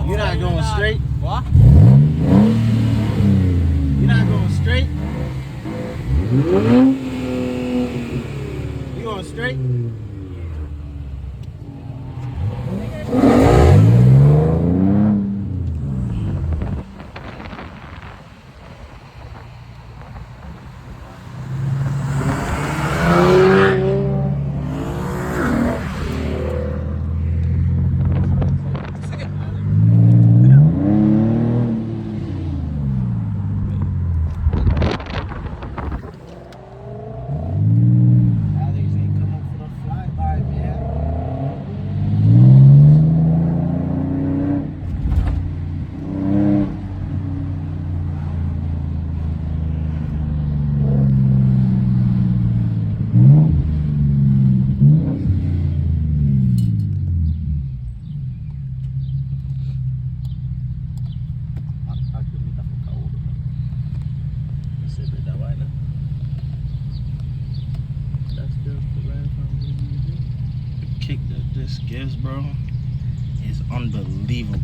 You're not going straight? What? You're not going straight? You going straight? Kick that this gives, bro, is unbelievable.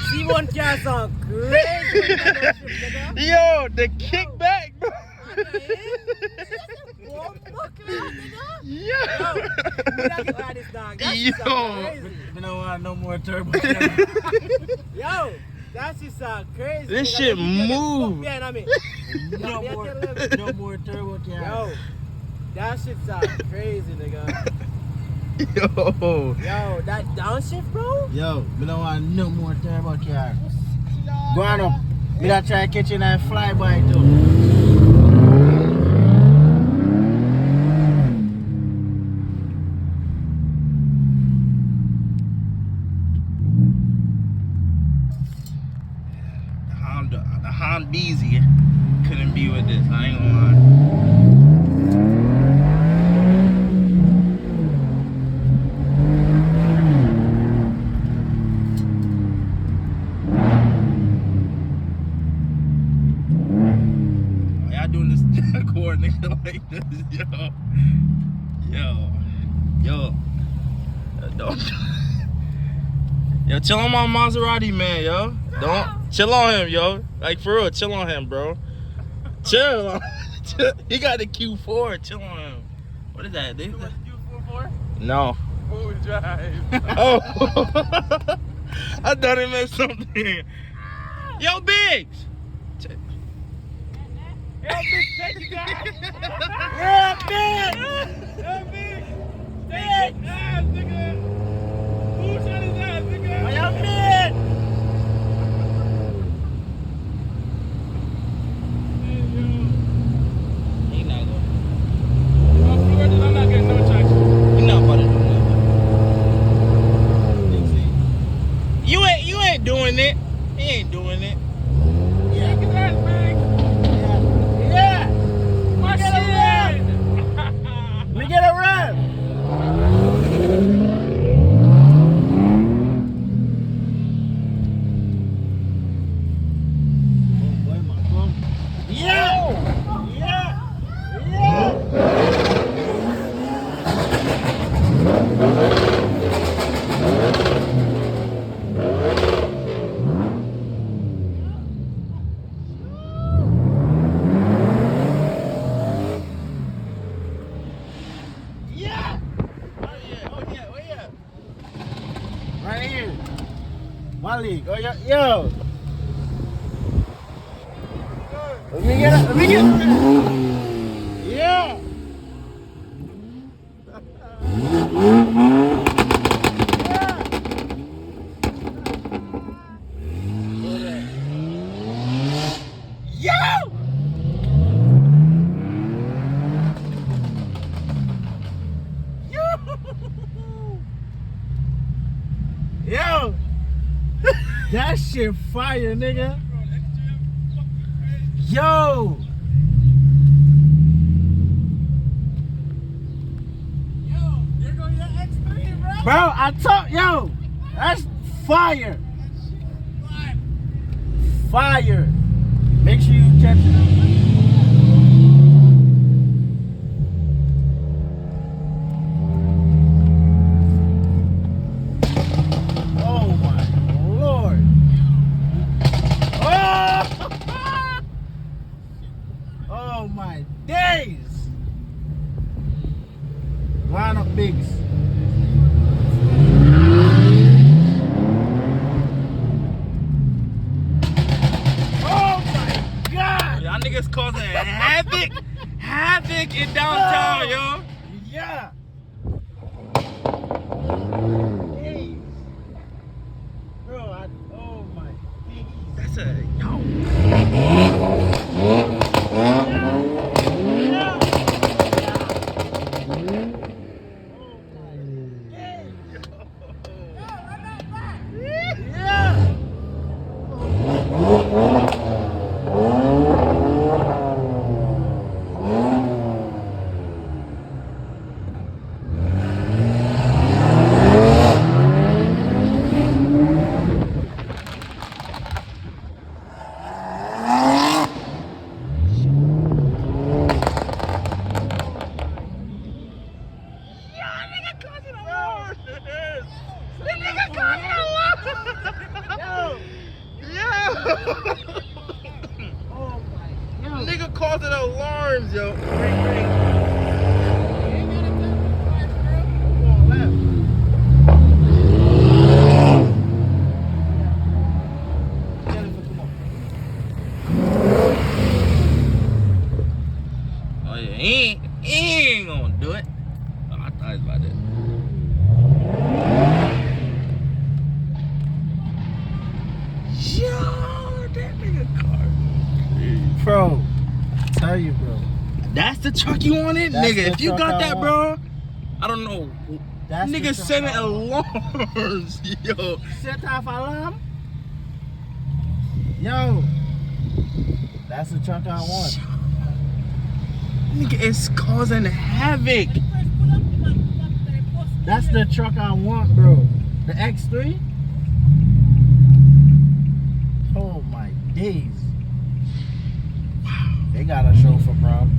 C1 cars are crazy. Yo, the kickback, bro. Yo, you don't want no more turbo. Yo, that is crazy. This shit move. No more turbo cam. Yo, that shit's crazy, nigga. Yo, that downshift, bro? Yo, we don't want no more turbo car. Go on up. We don't try to catch you in a flyby too. The Honda Beezy couldn't be with this, I ain't gonna lie. Nigga like this, don't chill on my Maserati, man, yo. Don't chill on him, yo. Like for real, chill on him, bro. Chill. He got the Q4. Chill on him. What is that? Q4 for? No. Four-wheel drive. Oh, I thought it meant something. Yo, Biggs. Yo, Big, take you guys. Yeah, Big. Yo, Big. Take his ass, nigga. Who shot his ass, nigga? Oh, yo, Big. He not going. I'm not getting no traction. He not about to do nothing. You ain't doing it. He ain't doing it. Take his ass, Big. Yeah. My league. Oh, yo. Let me get it. Yeah. Yo, that shit fire, nigga. Yo, there goes your X3, bro. bro, I talk, yo, that's fire. Fire. Make sure you catch it. Oh my Lord. Oh, oh my days. Line up bigs. Oh my God. Y'all niggas causing havoc in downtown, yo. Yeah. Hey. Bro, oh my days. That's a yo. Nigga causing alarms, yo. Oh yeah, he ain't gonna do it. Oh, I thought he was about that. Yo, that nigga car. Bro, I tell you, bro. That's the truck you wanted, That's nigga. the If you truck got I that, want. bro, I don't know. That's the Nigga truck setting I want. alarms, yo. Set off alarm. Yo, that's the truck I want. Nigga is causing havoc. That's the truck I want, bro. The X3. Oh my days. They got a show for prom.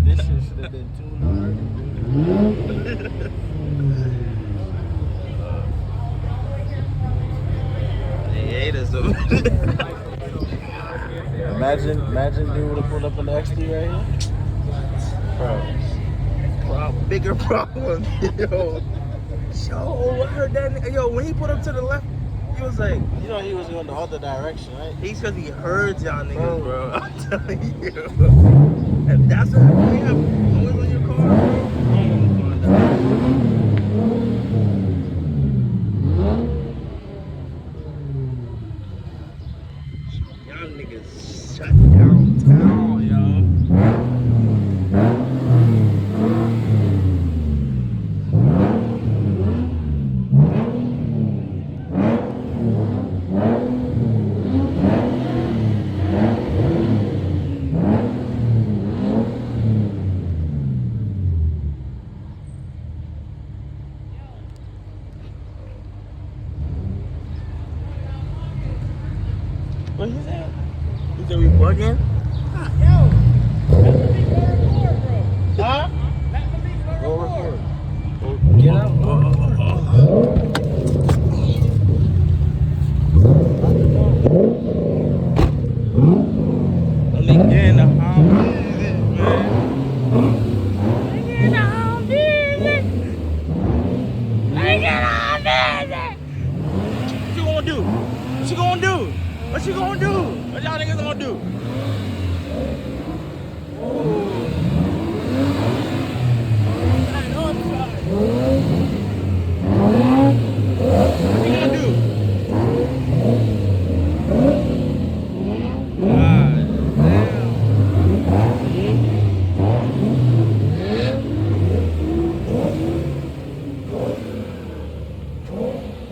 This shit should have been tuned They hate us over Imagine dude would have pulled up in the X3 right here. bigger problem, yo. Yo, I heard that. Yo, when he put up to the left, He was like, You know he was going the other direction, right? he's because he heard y'all niggas, bro. I'm telling you. If that's what you have noise on your car, bro, I'm gonna find out. Y'all niggas shut down town, y'all. What he said? He said we bugging? Yo, let the beat go record, bro. Huh? Let the beat go Go record. record. Get out. Go Let me get in the home business, man. What you gonna do? What you gonna do? What you gonna do? What y'all niggas gonna do? What you gonna do? God damn.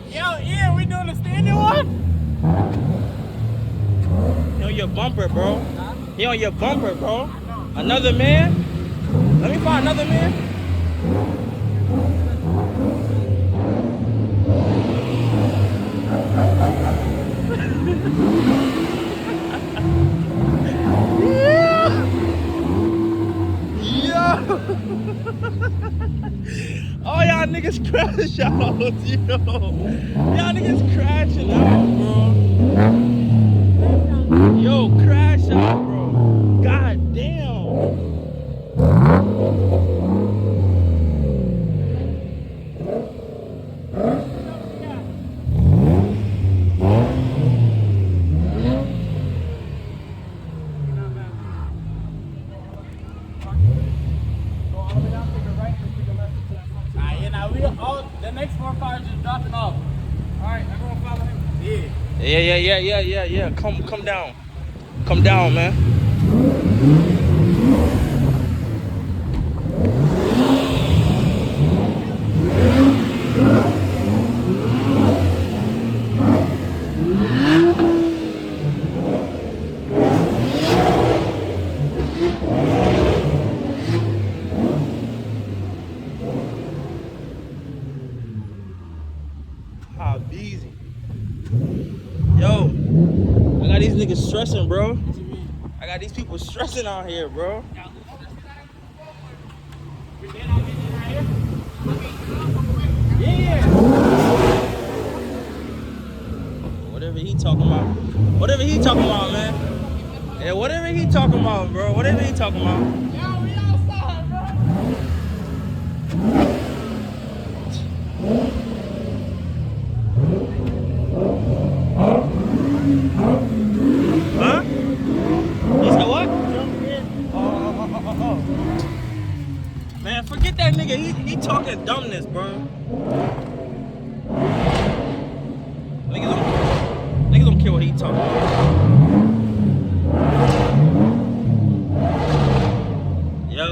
Yo, yeah, we doing the standing one? He on your bumper, bro. He on your bumper, bro. Another man? Let me find another man. Yo! Oh, y'all niggas crash out, yo. Y'all niggas crashing out, bro. Yo, crash out, bro. God damn. Alright, yeah, now we all the next 4 cars just dropping off. Alright, everyone follow him. Yeah. Yeah. Come down. Come down, man. How easy. Yo, I got these niggas stressing, bro. I got these people stressing out here, bro. Yeah. Whatever he talking about. Whatever he talking about, man. Yeah, whatever he talking about, bro. Whatever he talking about. Yo, we outside, bro. Huh? He said what? Oh. Man, forget that nigga. He talking dumbness, bro. Niggas don't care what he talking about. Yo.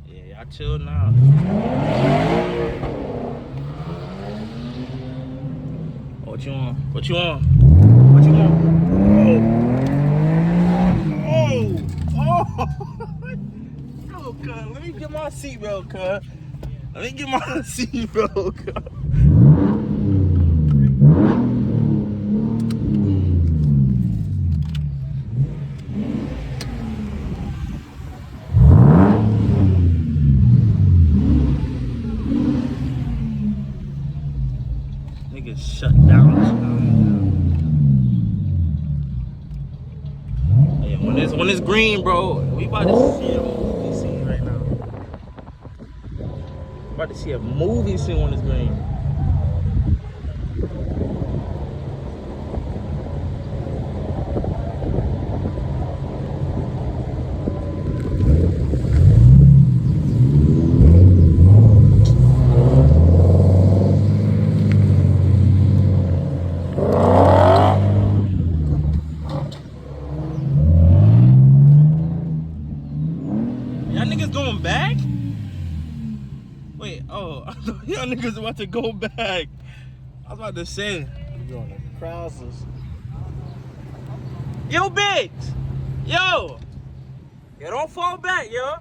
Yeah, y'all chill now. What you want? What you want? Oh! Yo, cuz, let me get my seatbelt, cuz. Let me get my seatbelt, cuz. Niggas shut down. Yeah, when When it's green, bro, we about to see a movie scene right now. About to see a movie scene when it's green. Y'all niggas going back? Wait, oh, I thought y'all niggas about to go back. I was about to say. You doing the crosses. Yo, bitch! Yo! Yo, don't fall back, yo!